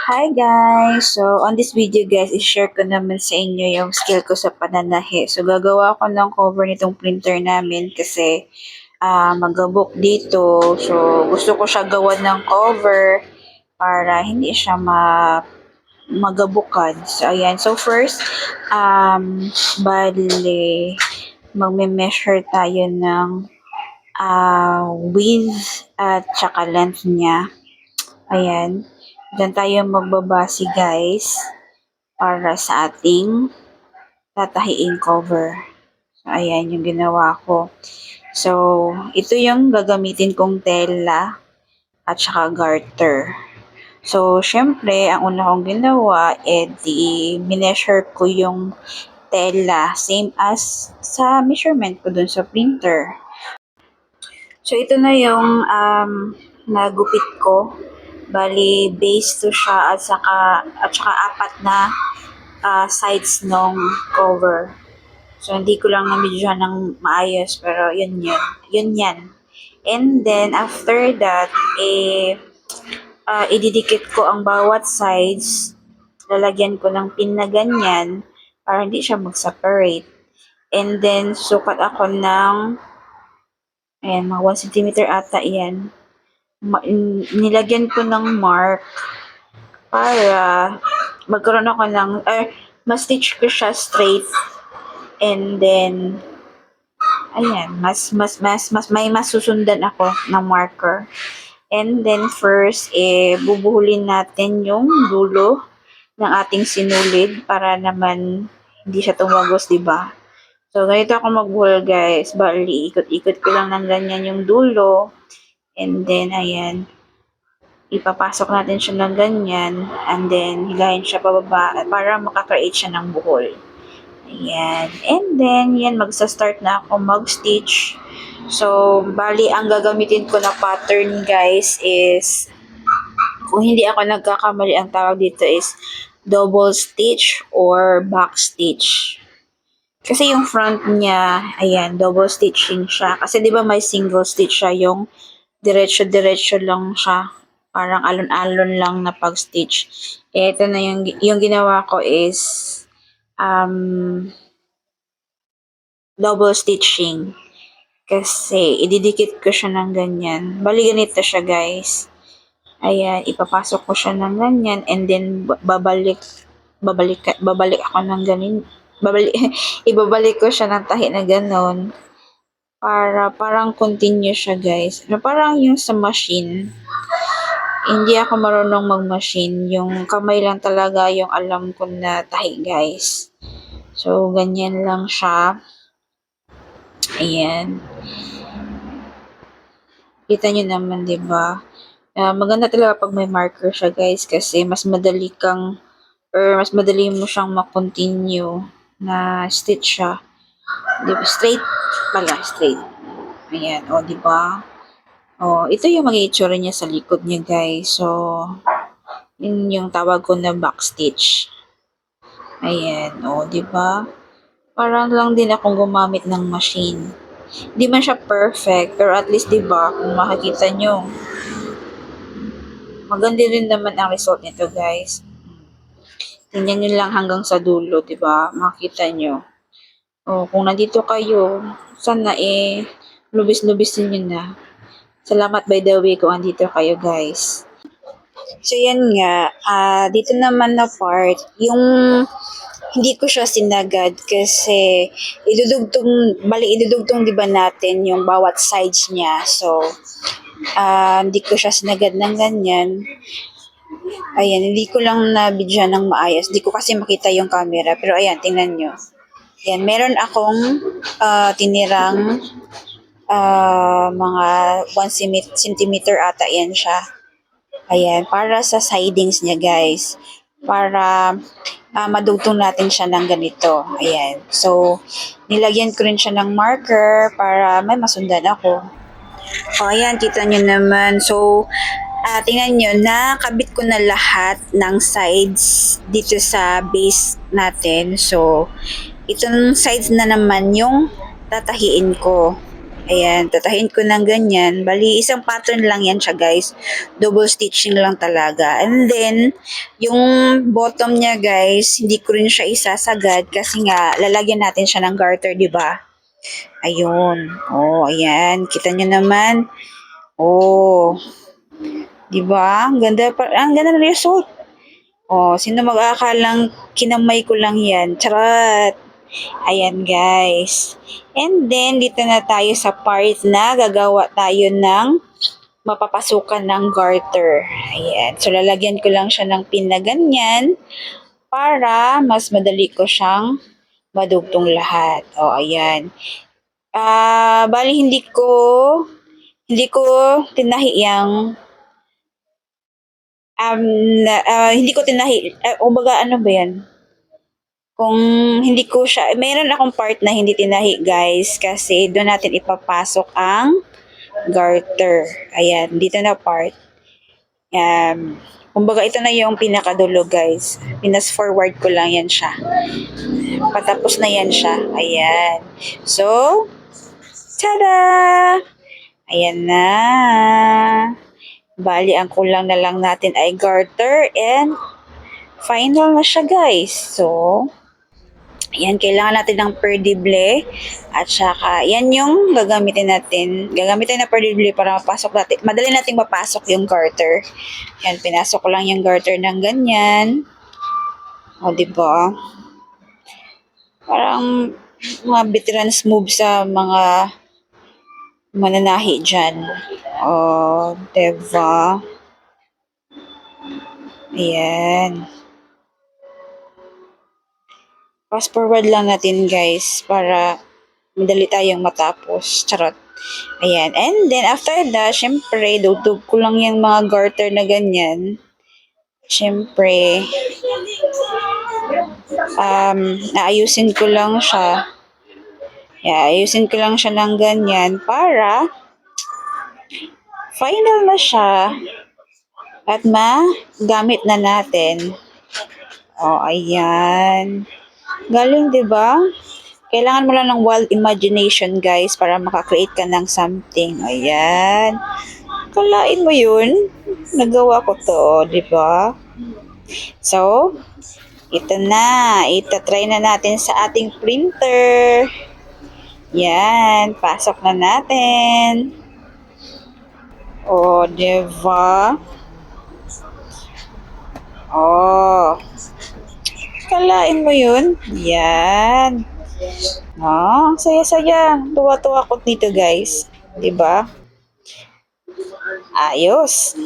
Hi guys! So, on this video guys, i-share ko naman sa inyo yung skill ko sa pananahi. So, gagawa ko ng cover nitong printer namin kasi mag-book dito. So, gusto ko siya gawan ng cover para hindi siya magabukad. So, ayan. So, first, bali, magme-measure tayo ng width at saka length niya. Ayan. Diyan tayo magbabase guys para sa ating tatahiin cover. So, ayan yung ginawa ko. So, ito yung gagamitin kong tela at saka garter. So, syempre, ang una kong ginawa, mineasure ko yung tela, same as sa measurement ko dun sa printer. So, ito na yung nagupit ko. Bali, base to siya at saka apat na sides ng cover. So, hindi ko lang na-videohan ng maayos, pero yun yun. Yun yan. And then, after that, ididikit ko ang bawat sides. Lalagyan ko ng pin na ganyan para hindi siya mag-separate. And then, sukat ako ng ayan, mga 1 cm ata yan. Nilagyan ko ng mark para magkaroon ako ng, ma-stitch ko siya straight. And then, ayan, mas may masusundan ako na marker. And then first, bubuhulin natin yung dulo ng ating sinulid para naman hindi siya tumagos, di ba? So, ganito ako magbuhol, guys. Bali, ikot-ikot ko lang ng ganyan yung dulo. And then, ayan, ipapasok natin siya ng ganyan. And then, hilahin siya pababa para makakreate siya ng buhol. Ayan. And then, yan, magsa-start na ako mag-stitch. So, bali, ang gagamitin ko na pattern, guys, is, kung hindi ako nagkakamali, ang tawag dito is double stitch or back stitch. Kasi yung front niya, ayan, double stitching siya. Kasi di ba may single stitch siya, yung diretso-diretso lang siya. Parang alon-alon lang na pag-stitch. Ito na yung ginawa ko is, double stitching. Kasi, ididikit ko siya ng ganyan. Bali, ganito siya, guys. Ayan, ipapasok ko siya ng ganyan, and then, babalik ako ng ganin. Ibabalik ko siya ng tahi na ganon. Para, parang continue siya, guys. Parang yung sa machine. Hindi ako marunong mag-machine. Yung kamay lang talaga yung alam ko na tahi, guys. So, ganyan lang siya. Ayan. Kita nyo naman, di ba? Maganda talaga pag may marker siya, guys, kasi mas madali mo siyang ma-continue na stitch siya. Di ba? Straight. Ayan, o, di ba? O, ito yung mag-itsura niya sa likod niya, guys. So, yun yung tawag ko na back stitch. Ayan, o, di ba? Parang lang din akong gumamit ng machine. Di man siya perfect, pero at least, di ba, kung makikita nyo, maganda rin naman ang result nito, guys. Tingnan nyo lang hanggang sa dulo, di ba? Makita nyo. O, kung nandito kayo, sana lubis-lubisin nyo na. Salamat by the way kung andito kayo, guys. So, yan nga. Dito naman na part, yung hindi ko siya sinagad kasi idudugtong di ba natin yung bawat sides niya. So, hindi ko siya sinagad ng ganyan. Ayan, hindi ko lang na-videohan ng maayos. Hindi ko kasi makita yung camera. Pero ayan, tingnan nyo. Ayan, meron akong tinirang mga 1 centimeter ata yan siya. Ayan, para sa sidings niya, guys. Para madugtong natin siya ng ganito. Ayan. So, nilagyan ko rin siya ng marker para may masundan ako. O, ayan, kita nyo naman. So, tingnan nyo, nakabit ko na lahat ng sides dito sa base natin. So, itong sides na naman yung tatahiin ko. Ayan, tatahin ko ng ganyan. Bali, isang pattern lang yan siya, guys. Double stitching lang talaga. And then, yung bottom niya, guys, hindi ko rin siya isasagad kasi nga, lalagyan natin siya ng garter, di ba? Ayun. Oh, ayan. Kita nyo naman. Oh, di ba? Ang ganda ng result. Oh, sino mag-aakalang kinamay ko lang yan? Charot! Ayan guys. And then, dito na tayo sa part na gagawa tayo ng mapapasukan ng garter. Ayan. So, lalagyan ko lang siya ng pin na ganyan para mas madali ko siyang madugtong lahat. O, ayan. Bali hindi ko tinahi yung hindi ko tinahi, kumbaga ano ba yan? Kung hindi ko siya, mayroon akong part na hindi tinahi guys kasi doon natin ipapasok ang garter. Ayan, dito na part. Kumbaga ito na yung pinakadulo guys. Pinas forward ko lang yan siya. Patapos na yan siya. Ayan. So, tada! Ayan na. Bali, ang kulang na lang natin ay garter and final na siya guys. So, ayan, kailangan natin ng perdible at saka yan yung gagamitin natin. Gagamitin na perdible para mapasok natin. Madali nating mapasok yung garter. Yan, pinasok ko lang yung garter ng ganyan. O, diba? Parang mga veterans move sa mga mananahi dyan. O, diba? Ayan. Fast forward lang natin guys para madali tayong matapos. Charot. Ayan. And then, after that, syempre, dudug ko lang yung mga garter na ganyan. Syempre, naayusin ko lang siya. Yeah, ayusin ko lang siya ng ganyan para final na siya at magamit na natin. Oh, ayan. Galing, di ba? Kailangan mo lang ng wild imagination, guys, para makakreate ka ng something. Ayan. Kalain mo yun? Nagawa ko to, di ba? So, ito na. Itatry na natin sa ating printer. Yan. Pasok na natin. O, di ba? Oh. Kalain mo yun? Yan. Oh, saya-saya. Tuwa-tuwa ko dito, guys. 'Di ba? Ayos.